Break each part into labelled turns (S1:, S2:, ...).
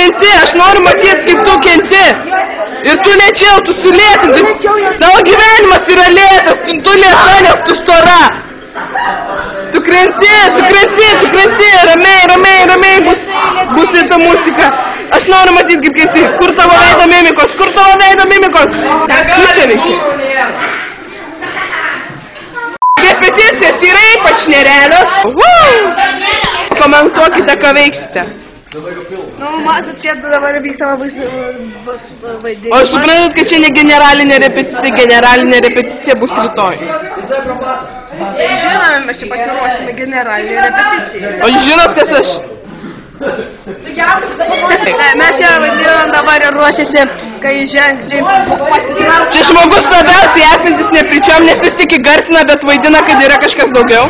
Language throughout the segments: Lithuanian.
S1: krenti, aš noriu matyti, kaip tu kenti. Ir tu lėčiau, tu sulėtinti. Tavo gyvenimas yra lėtas, tu lėta, nes tu stora. Tu krenti, ramiai bus lėta muzika. Aš noriu matyti, kaip kenti. Kur tavo veido mimikos? Tu čia veiki. Repeticijos yra ypač nerealios. Komentuokite, ką veiksite.
S2: Nu, matot, čia dabar vyksta labai vaidinimas.
S1: O suprantat, kad čia ne generalinė repeticija bus rytoj.
S2: Tai žinome, mes čia pasiruošime generalinį repeticiją.
S1: O žinot, kas aš?
S2: Mes čia vaidinam dabar ir ruošiasi, kai žengs pasitraukti.
S1: Čia žmogus labiausiai esantis nepričiom, nes jis tik įgarsina, bet vaidina, kad yra kažkas daugiau.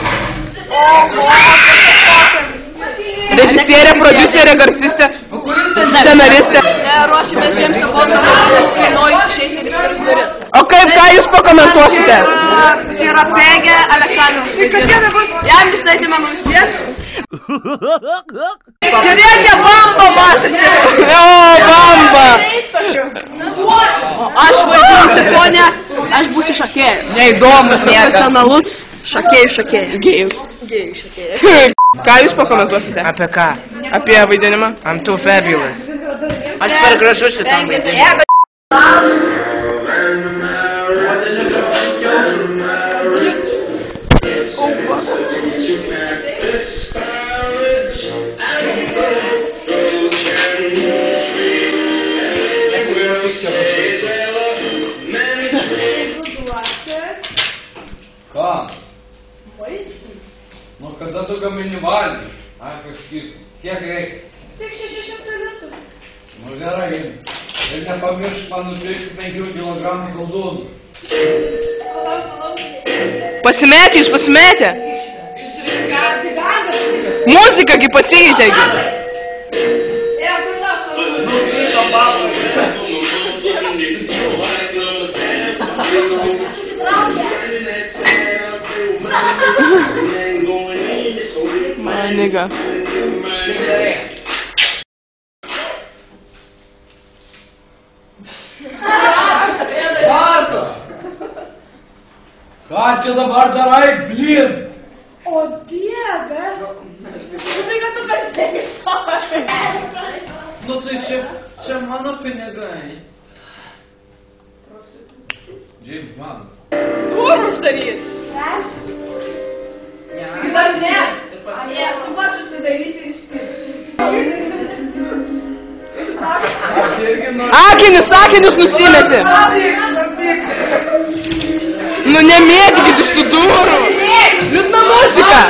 S1: Režisierė, prodiuserė, garsistė, scenaristė.
S2: Ruošimės Džeimso Bondo vaidinimui, kai Nojus išeis ir išvirs duris.
S1: O kaip, ką jūs pakomentuosite?
S2: Čia yra Pegė, Aleksandras vaidina. Jam vis naitime Nojus Piegs. Žiūrėkite, Bamba matosi.
S1: O, Bamba.
S2: O aš vaidinu Čiponę, aš būsiu šokėjas.
S1: Neįdomus niekas.
S2: Profesionalus šokėjų.
S1: Gėjus. Ką jūs pakomentuosite?
S3: Apie ką?
S1: Apie vaidinimą?
S3: I'm too fabulous. Aš per gražus šitam vaidinimui.
S4: Ką? Nu, kada tu gamini valgį? Ai, kažkaip. Kiek reikia?
S5: Tik 600 litų.
S4: Nu, gerai. Ir nepamiršk man nupirkti 5 kilogramų koldūnų.
S1: Pasimetė, jūs pasimetė? Muzikagi pasikeitėgi. My nigga.
S4: Bartas! Ką čia dabar darai, blin?
S5: O dieve! Tai kad tu per tėvis savo.
S4: Nu tai čia mano pinigai. Džim, man.
S2: Durų uždaryt.
S5: Dar ne. Tu pats susidarysi ir išpirsi.
S1: Akinius nusimetė. Nu nemėtykit iš tų durų. Liūdna muzika.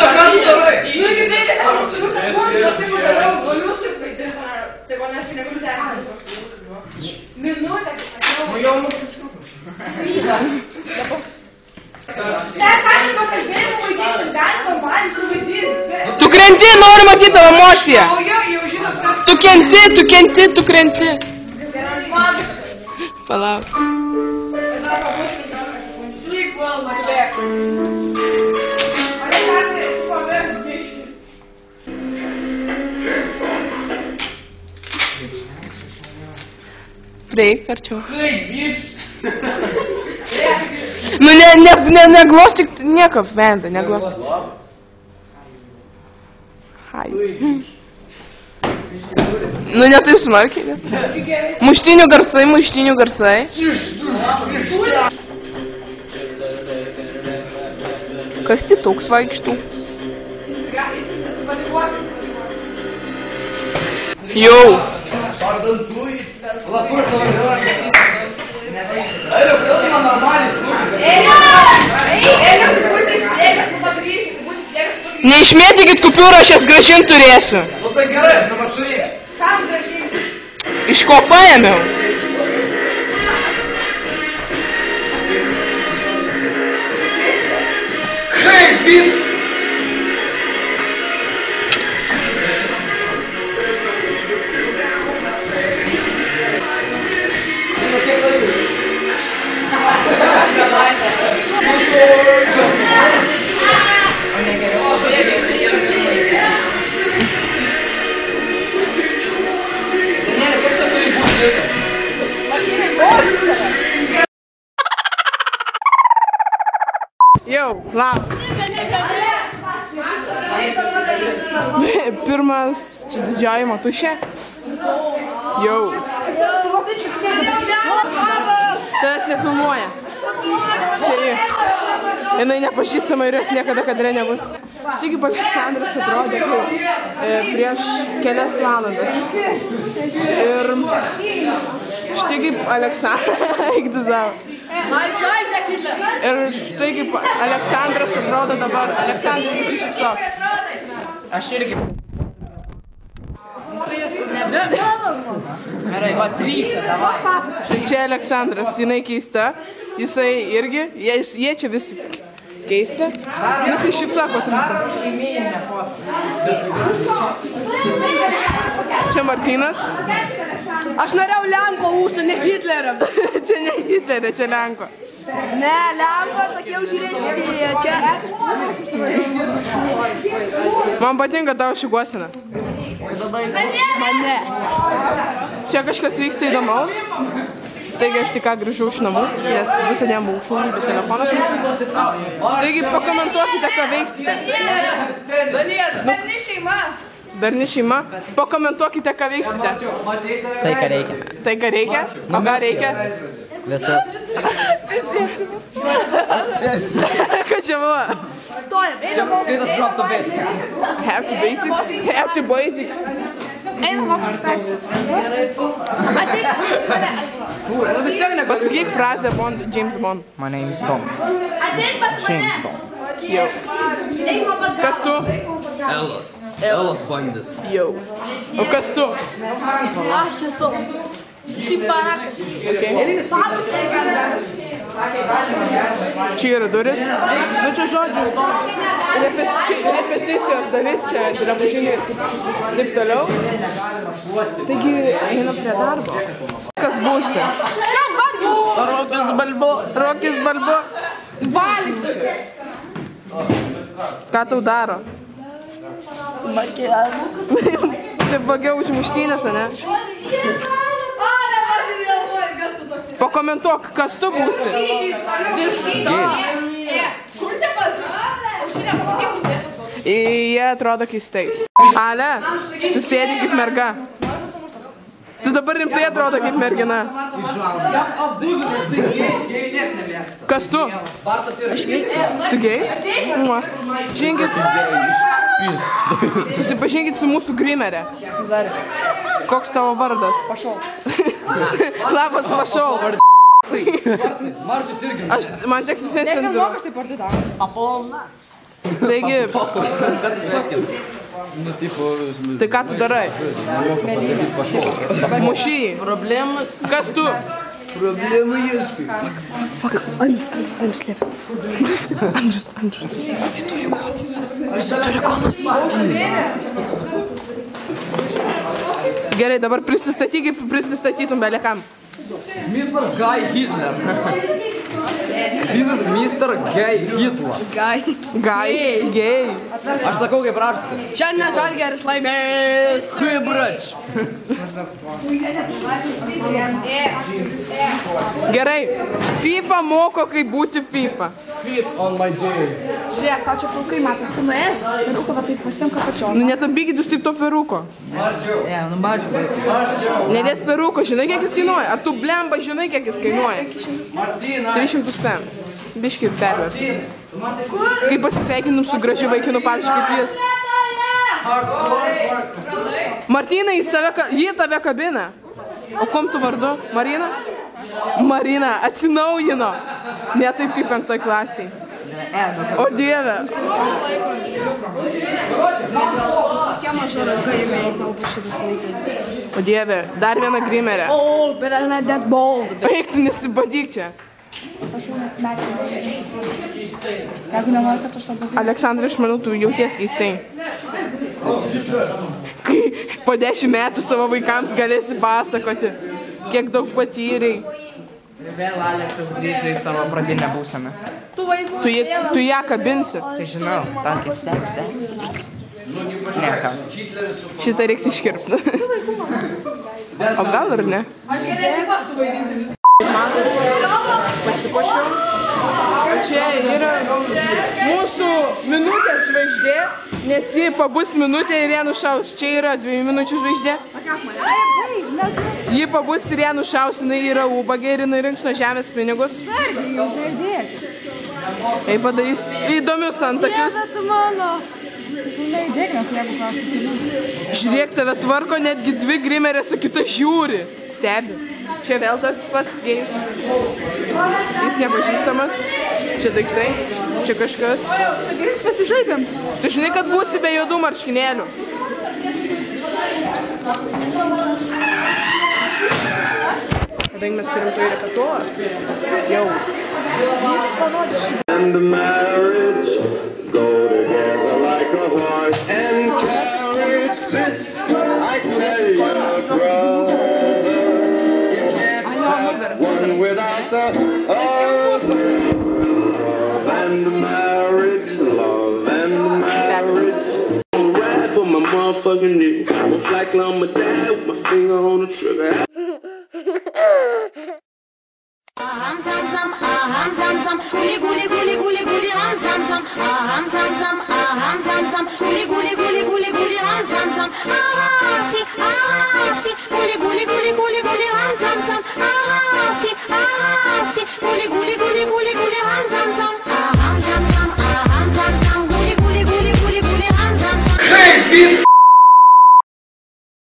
S4: Nu jau nuprisau.
S1: Tu krenti, noriu matyti tavo emociją. Tu krenti. Palauk. Prieik arčiau. Nu neglostyk nieko, venda, neglostyk. Hai. Nu ne taip smarkiai. Muštinių garsai. Kas tai toks vaikštų? Jau. Neišmėtykit kupiūrą, aš jas grąžint turėsiu.
S4: Nu tai gerai, dabar surėk.
S5: Kam grąžinsi?
S1: Iš ko paėmiau?
S4: Hei, bitch!
S1: Jau, labas. Pirmas, čia didžioji matušė. Jau. Tavęs nefilmuoja. Čia jinai nepažįstama ir jos niekada kadre nebus. Štai kaip Aleksandras atrodė prieš kelias valandas. Ir štai kaip Aleksandras... Ir štai kaip Aleksandras atrodo dabar. Aleksandras visi šipsok.
S3: Aš irgi. Gerai, va, 3, davai.
S1: Tai čia Aleksandras, jinai keista. Jisai irgi, jie čia visi keisti. Visi šipsok patrisa. Čia Martynas.
S2: Aš norėjau Lenko ūsų, ne Hitlerio.
S1: Čia ne Hitlerio, čia Lenko.
S2: Ne, Lenko tokie užžiūrėsite. Čia.
S1: Man patinka tavo šiguosina.
S2: Mane.
S1: Čia kažkas vyksta įdomaus. Taigi aš tik ką grįžau iš namų, nes visą dieną buvau šūlį telefoną. Taigi pakomentuokite, ką veiksite.
S5: Darni šeima.
S1: Darni šeima. Pakomentuokite, ką veiksite.
S3: Tai, ką reikia.
S1: Tai, ką reikia? O ką reikia?
S3: Visus.
S1: Ką čia buvo?
S3: Čia skaitas drop to basic.
S1: Have to basic? Have to basic. Pasakyk frazę James Bond.
S3: My name is Bond. James Bond.
S1: Jau. Kas tu?
S6: Elas Bondas.
S1: Jau. O kas tu?
S5: Aš esu. Čiparakas.
S1: Čia yra duris. Nu čia žodžiu, repeticijos dalis, čia drabužiniai ir taip toliau. Taigi, einam prie darbo. Kas būsi? Rokis Balbo. Valyk. Ką tau daro? Čia bagiau užmuštynės, ne? Pakomentuok, kas tu būsi? Jie atrodo keistai. Ale, tu sėdi kaip merga. Tu dabar rimtai atrodo kaip mergina. Kas tu? Tu gėjs? Žinkit. Susipažinkit su mūsų grimerė. Koks tavo vardas? Pašol. Labas, Pašol. Man teks susicenzūruoti. Taigi... Tai ką tu darai? Mušį jį. Problemas. Kas tu?
S6: Problemų ieškai.
S2: Andrius liepia. Andrius. Jisai turi kolas.
S1: Gerai, dabar prisistatytum belekam.
S6: Mr. Guy Hitler. This is Mr. Guy Hitler.
S1: Gay.
S6: Aš sakau, kaip rašosi.
S2: Šiandien Žalgiris laimės.
S6: Hybrač.
S1: Gerai, FIFA moko, kaip būti FIFA.
S6: Fit on my days.
S5: Žiūrėk, tau čia plaukai matas, tu nuės. Peruką va taip pasiimka pačiom.
S1: Nu netambykit jūs taip to peruko. Nedės peruko, žinai kiek jis kainuoja? Ar tu blemba žinai kiek jis kainuoja? 300 pem. Biškį pervert. Kai pasisveikinum su gražiu vaikinu, pavyzdžiui, kaip jis. Martynai, jį tave kabina. O kom tu vardu? Marina? Marina, atsinaujino. Ne taip kaip 5 klasiai. O Dieve. O Dieve, dar viena grimerė.
S2: Oh, bet aš ne dead bold.
S1: Eik, tu nesibadyk čia. Aleksandrai, aš manau, tu jauties keistai. Kai po 10 metų savo vaikams galėsi pasakoti, kiek daug patyrei.
S3: Vėl Aleksas grįžo į savo pradinę būseną.
S1: Tu ją kabinsi.
S3: Tai žinau, tokį seksą. Ne, ką.
S1: Šitą reiks iškirpti. O gal ir ne?
S5: Aš galėčiau pats suvaidinti visą.
S1: Pasipuošiau. čia yra mūsų minutės žvaigždė, nes ji pabus minutę ir ją nušaus. Čia yra 2 minučių žvaigždė. Ji pabus ir ją nušaus, jinai yra ubagė ir jinai rinks nuo žemės pinigus. Jei padarys įdomius antakius. Žiūrėk, tave tvarko netgi 2 grimerės, o kita žiūri. Stebi. Čia vėl tas pats gėjus. Jis nepažįstamas. Čia daiktai. Čia kažkas.
S5: Pasižaipėm.
S1: Tu žinai, kad būsi be juodų marškinėlių. Kadangi mes turim tai repetuoti. Jau.
S7: And the marriage go together like a horse and carriage. This I tell you, brother, you can't have one without the other. Love and marriage, love and marriage. I'm ride for my motherfucking nigga. I'm like on my dad with my finger on the trigger.
S8: Ham sam sam, guli guli guli guli guli ham sam sam, ham sam sam, guli guli guli guli guli ham sam sam,